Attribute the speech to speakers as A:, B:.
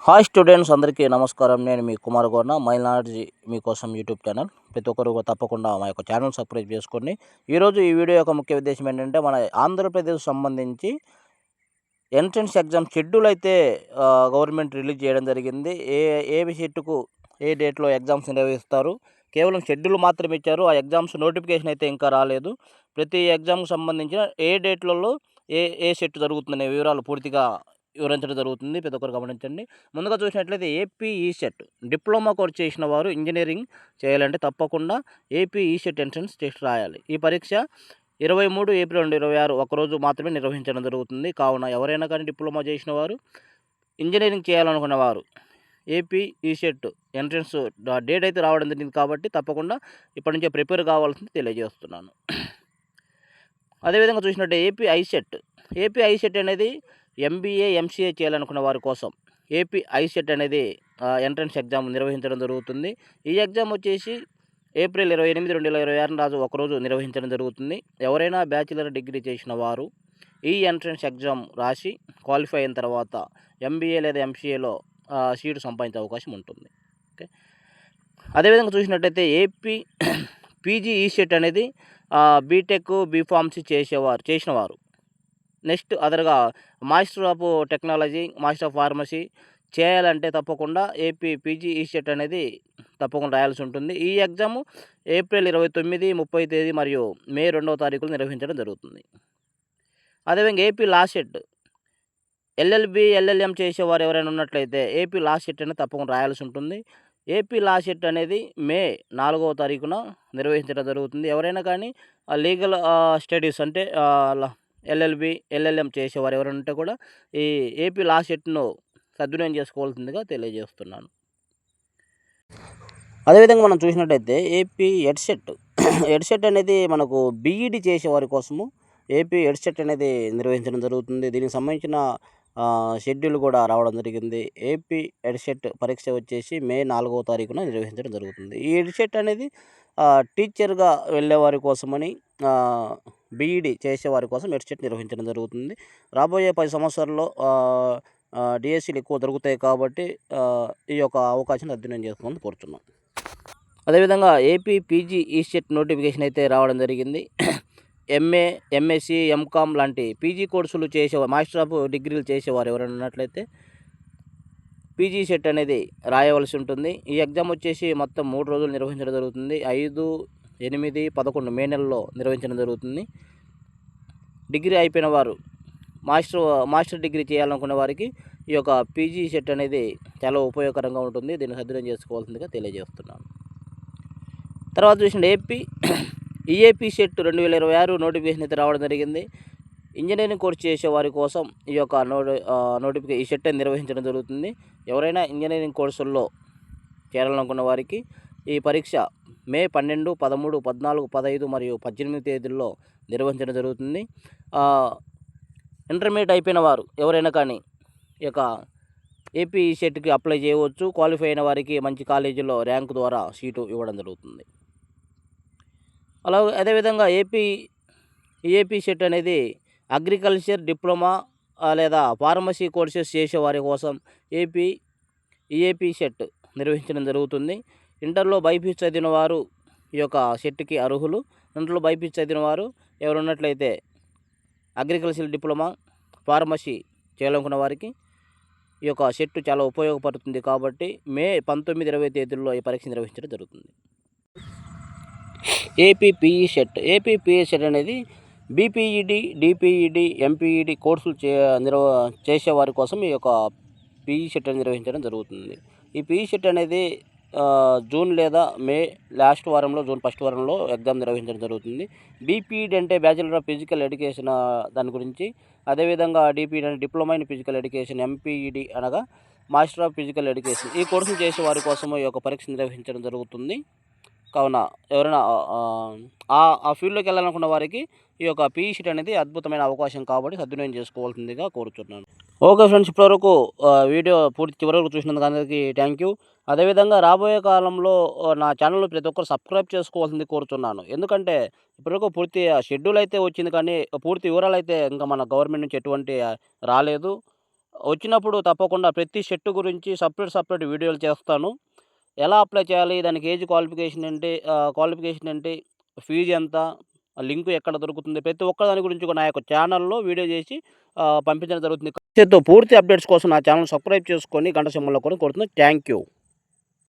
A: Hi students అందరికీ నమస్కారం. నేను మీ కుమార్ గౌర్న మైనాలజీ మీకోసం యూట్యూబ్ ఛానల్. ప్రతి ఒక్కరు తప్పకుండా మా యొక్క ఛానల్ సబ్స్క్రైబ్ చేసుకోండి. ఈరోజు ఈ వీడియో యొక్క ముఖ్య ఉద్దేశం ఏంటంటే, మన ఆంధ్రప్రదేశ్ సంబంధించి ఎంట్రన్స్ ఎగ్జామ్ షెడ్యూల్ అయితే గవర్నమెంట్ రిలీజ్ చేయడం జరిగింది. ఏ సెట్కు ఏ డేట్లో ఎగ్జామ్స్ నిర్వహిస్తారు, కేవలం షెడ్యూల్ మాత్రమే ఇచ్చారు. ఆ ఎగ్జామ్స్ నోటిఫికేషన్ అయితే ఇంకా రాలేదు. ప్రతి ఎగ్జామ్కి సంబంధించిన ఏ డేట్లలో ఏ ఏ సెట్ జరుగుతుందనే వివరాలు పూర్తిగా వివరించడం జరుగుతుంది. ప్రతి ఒక్కరు గమనించండి. ముందుగా చూసినట్లయితే ఏపీ ఈసెట్ డిప్లొమా కోర్స్ చేసిన వారు ఇంజనీరింగ్ చేయాలంటే తప్పకుండా ఏపీ ఈసెట్ ఎంట్రన్స్ టెస్ట్ రాయాలి. ఈ పరీక్ష 23 ఏప్రిల్ 2026 ఒకరోజు మాత్రమే నిర్వహించడం జరుగుతుంది. కావున ఎవరైనా కానీ డిప్లొమా చేసిన వారు, ఇంజనీరింగ్ చేయాలనుకున్న వారు ఏపీ ఈసెట్ ఎంట్రన్స్ డేట్ అయితే రావడం జరిగింది కాబట్టి తప్పకుండా ఇప్పటి నుంచే ప్రిపేర్ కావాల్సింది తెలియజేస్తున్నాను. అదేవిధంగా చూసినట్టే ఏపీ ఐసెట్ అనేది ఎంబీఏ ఎంసీఏ చేయాలనుకున్న వారి కోసం ఏపీ ఐసెట్ అనేది ఎంట్రన్స్ ఎగ్జామ్ నిర్వహించడం జరుగుతుంది. ఈ ఎగ్జామ్ వచ్చేసి ఏప్రిల్ 28, 2026 రోజు ఒకరోజు నిర్వహించడం జరుగుతుంది. ఎవరైనా బ్యాచిలర్ డిగ్రీ చేసిన వారు ఈ ఎంట్రన్స్ ఎగ్జామ్ రాసి క్వాలిఫై అయిన తర్వాత ఎంబీఏ లేదా ఎంసీఏలో సీటు సంపాదించే అవకాశం ఉంటుంది. ఓకే. అదేవిధంగా చూసినట్టయితే ఏపీ పీజీ ఈసెట్ అనేది బీటెక్ బీఫార్మసీ చేసినవారు నెక్స్ట్ అదర్గా master of technology, master of pharmacy చేయాలంటే తప్పకుండా ఏపీ పీజీ ఈసెట్ అనేది తప్పకుండా రాయాల్సి ఉంటుంది. ఈ ఎగ్జామ్ ఏప్రిల్ 29, 30 తేదీ మరియు మే 2వ తారీఖులు నిర్వహించడం జరుగుతుంది. అదేవిధంగా AP law set LLB, LLM చేసేవారు ఎవరైనా ఉన్నట్లయితే ఏపీ లా సెట్ అనేది తప్పకుండా రాయాల్సి ఉంటుంది. ఏపీ లా సెట్ అనేది మే 4వ తారీఖున నిర్వహించడం జరుగుతుంది. ఎవరైనా కానీ లీగల్ స్టడీస్ అంటే ఎల్ఎల్బి, ఎల్ఎల్ఎం చేసేవారు ఎవరైనా ఉంటే కూడా ఈ ఏపీ లా సెట్ను సద్వినియోగం చేసుకోవాల్సిందిగా తెలియజేస్తున్నాను. అదేవిధంగా మనం చూసినట్టయితే ఏపీ ఎడ్సెట్ అనేది మనకు బీఈడి చేసేవారి కోసము ఏపీ ఎడ్సెట్ అనేది నిర్వహించడం జరుగుతుంది. దీనికి సంబంధించిన షెడ్యూల్ కూడా రావడం జరిగింది. ఏపీ ఎడ్సెట్ పరీక్ష వచ్చేసి మే 4వ తారీఖున నిర్వహించడం జరుగుతుంది. ఈ ఎడ్సెట్ అనేది టీచర్గా వెళ్ళేవారి కోసమని బీఈడి చేసేవారి కోసం ఎడ్సెట్ నిర్వహించడం జరుగుతుంది. రాబోయే 10 సంవత్సరాల్లో డిఎస్సీలు ఎక్కువ దొరుకుతాయి కాబట్టి ఈ యొక్క అవకాశం సద్వినియోగం చేసుకోమని కోరుతున్నాం. అదేవిధంగా ఏపీ పీజీ ఈసెట్ నోటిఫికేషన్ అయితే రావడం జరిగింది. ఎంఏ, ఎంఎస్సి, ఎంకామ్ లాంటి పీజీ కోర్సులు చేసేవారు, మాస్టర్ ఆఫ్ డిగ్రీలు చేసేవారు ఎవరైనా ఉన్నట్లయితే పీజీ సెట్ అనేది రాయవలసి ఉంటుంది. ఈ ఎగ్జామ్ వచ్చేసి మొత్తం 3 రోజులు నిర్వహించడం జరుగుతుంది. 5, 8, 11 మే నెలలో నిర్వహించడం జరుగుతుంది. డిగ్రీ అయిపోయిన వారు మాస్టర్ డిగ్రీ చేయాలనుకునే వారికి ఈ యొక్క పీజీ సెట్ అనేది చాలా ఉపయోగకరంగా ఉంటుంది. దీన్ని సద్వినియోగం చేసుకోవాల్సిందిగా తెలియజేస్తున్నాను. తర్వాత చూసిన ఈఏపీ సెట్ 2026 నోటిఫికేషన్ అయితే రావడం జరిగింది. ఇంజనీరింగ్ కోర్స్ చేసే వారి కోసం ఈ యొక్క నోటిఫికేషన్ ఈ సెట్ నిర్వహించడం జరుగుతుంది. ఎవరైనా ఇంజనీరింగ్ కోర్సుల్లో చేరాలనుకున్న వారికి ఈ పరీక్ష మే 12, 13, 14, 15 మరియు 18 తేదీల్లో నిర్వహించడం జరుగుతుంది. ఇంటర్మీడియట్ అయిపోయిన వారు ఎవరైనా కానీ ఈ యొక్క ఏపీ సెట్కి అప్లై చేయవచ్చు. క్వాలిఫై అయిన వారికి మంచి కాలేజీలో ర్యాంకు ద్వారా సీటు ఇవ్వడం జరుగుతుంది. అలాగే అదేవిధంగా ఏపీ సెట్ అనేది అగ్రికల్చర్ డిప్లొమా లేదా ఫార్మసీ కోర్సెస్ చేసేవారి కోసం ఏపీ సెట్ నిర్వహించడం జరుగుతుంది. ఇంటర్లో బైపీసీ చదివిన వారు ఈ యొక్క సెట్కి అర్హులు. ఇంటర్లో బైపీసీ చదివిన వారు ఎవరు ఉన్నట్లయితే అగ్రికల్చర్ డిప్లొమా, ఫార్మసీ చేయాలనుకున్న వారికి ఈ యొక్క సెట్ చాలా ఉపయోగపడుతుంది కాబట్టి మే 19, 20 తేదీల్లో ఈ పరీక్ష నిర్వహించడం జరుగుతుంది. ఏపీ పీఈ సెట్ అనేది బీపీఈడి, డిపిఈడి, ఎంపీఈడి కోర్సులు చేసేవారి కోసం ఈ యొక్క పీఈ సెట్ నిర్వహించడం జరుగుతుంది. ఈ పీఈ సెట్ అనేది జూన్ లేదా మే లాస్ట్ వారంలో, జూన్ ఫస్ట్ వారంలో ఎగ్జామ్ నిర్వహించడం జరుగుతుంది. బీపీఈడి అంటే బ్యాచిలర్ ఆఫ్ ఫిజికల్ ఎడ్యుకేషన్ దాని గురించి. అదేవిధంగా డిపిఈడి అంటే diploma in physical education, MPEd అనగా మాస్టర్ ఆఫ్ ఫిజికల్ ఎడ్యుకేషన్. ఈ కోర్సులు చేసే వారి కోసము ఈ యొక్క పరీక్ష నిర్వహించడం జరుగుతుంది. కావున ఎవరైనా ఆ ఫీల్డ్లోకి వెళ్ళాలనుకున్న వారికి ఈ యొక్క పీఈ సెట్ అనేది అద్భుతమైన అవకాశం కాబట్టి సద్వినియోగం చేసుకోవాల్సిందిగా కోరుతున్నాను. ఓకే ఫ్రెండ్స్, ఇప్పటివరకు వీడియో చివరకు చూసినందుకు అందరికీ థ్యాంక్ యూ. అదేవిధంగా రాబోయే కాలంలో నా ఛానల్ ప్రతి ఒక్కరు సబ్స్క్రైబ్ చేసుకోవాల్సింది కోరుతున్నాను. ఎందుకంటే ఇప్పటివరకు పూర్తి షెడ్యూల్ అయితే వచ్చింది కానీ పూర్తి వివరాలు అయితే ఇంకా మన గవర్నమెంట్ నుంచి ఎటువంటి రాలేదు. వచ్చినప్పుడు తప్పకుండా ప్రతి షర్ట్ గురించి సపరేట్ వీడియోలు చేస్తాను. ఎలా అప్లై చేయాలి? దానికి ఏజ్ క్వాలిఫికేషన్ ఏంటి? ఫీజ్ ఎంత? లింక్ ఎక్కడ దొరుకుతుంది? ప్రతి ఒక్క దాని గురించి కూడా నా యొక్క ఛానల్‌లో వీడియో చేసి పంపించడం జరుగుతుంది. పూర్తి అప్డేట్స్ కోసం నా ఛానల్ సబ్స్క్రైబ్ చేసుకొని గంట సింబల్‌లో కూడా కొడుతున్నాను. Thank you.